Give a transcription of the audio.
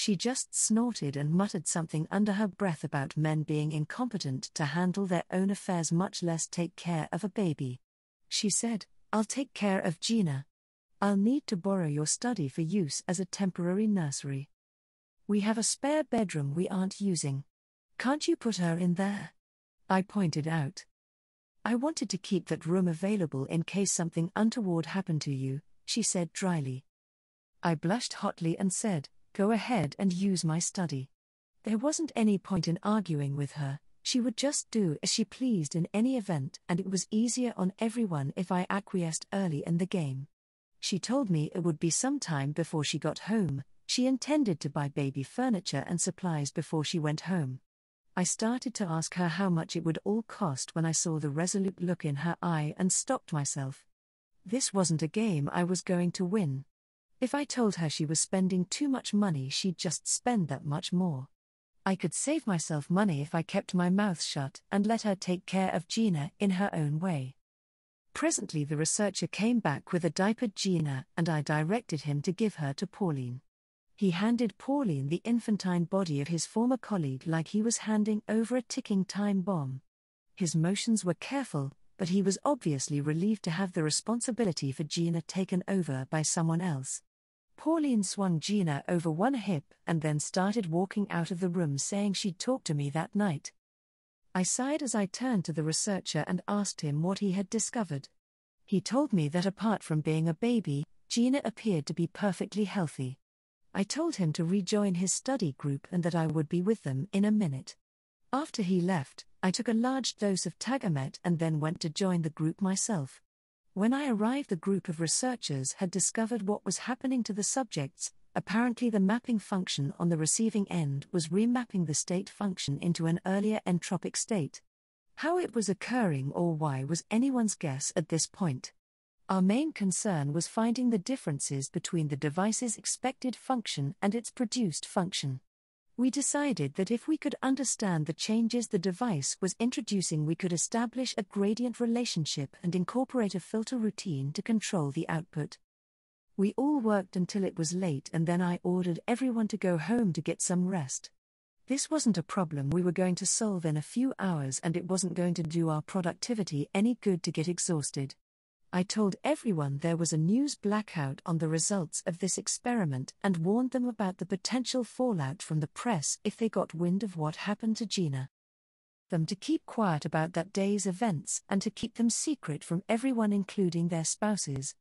She just snorted and muttered something under her breath about men being incompetent to handle their own affairs, much less take care of a baby. She said, "I'll take care of Gina. I'll need to borrow your study for use as a temporary nursery. We have a spare bedroom we aren't using. Can't you put her in there?" I pointed out. "I wanted to keep that room available in case something untoward happened to you," she said dryly. I blushed hotly and said, "Go ahead and use my study." There wasn't any point in arguing with her. She would just do as she pleased in any event, and it was easier on everyone if I acquiesced early in the game. She told me it would be some time before she got home. She intended to buy baby furniture and supplies before she went home. I started to ask her how much it would all cost when I saw the resolute look in her eye and stopped myself. This wasn't a game I was going to win. If I told her she was spending too much money, she'd just spend that much more. I could save myself money if I kept my mouth shut and let her take care of Gina in her own way. Presently the researcher came back with a diapered Gina, and I directed him to give her to Pauline. He handed Pauline the infantine body of his former colleague like he was handing over a ticking time bomb. His motions were careful, but he was obviously relieved to have the responsibility for Gina taken over by someone else. Pauline swung Gina over one hip and then started walking out of the room, saying she'd talk to me that night. I sighed as I turned to the researcher and asked him what he had discovered. He told me that apart from being a baby, Gina appeared to be perfectly healthy. I told him to rejoin his study group and that I would be with them in a minute. After he left, I took a large dose of Tagamet and then went to join the group myself. When I arrived, the group of researchers had discovered what was happening to the subjects. Apparently the mapping function on the receiving end was remapping the state function into an earlier entropic state. How it was occurring or why was anyone's guess at this point. Our main concern was finding the differences between the device's expected function and its produced function. We decided that if we could understand the changes the device was introducing, we could establish a gradient relationship and incorporate a filter routine to control the output. We all worked until it was late, and then I ordered everyone to go home to get some rest. This wasn't a problem we were going to solve in a few hours, and it wasn't going to do our productivity any good to get exhausted. I told everyone there was a news blackout on the results of this experiment and warned them about the potential fallout from the press if they got wind of what happened to Gina. Them to keep quiet about that day's events and to keep them secret from everyone, including their spouses.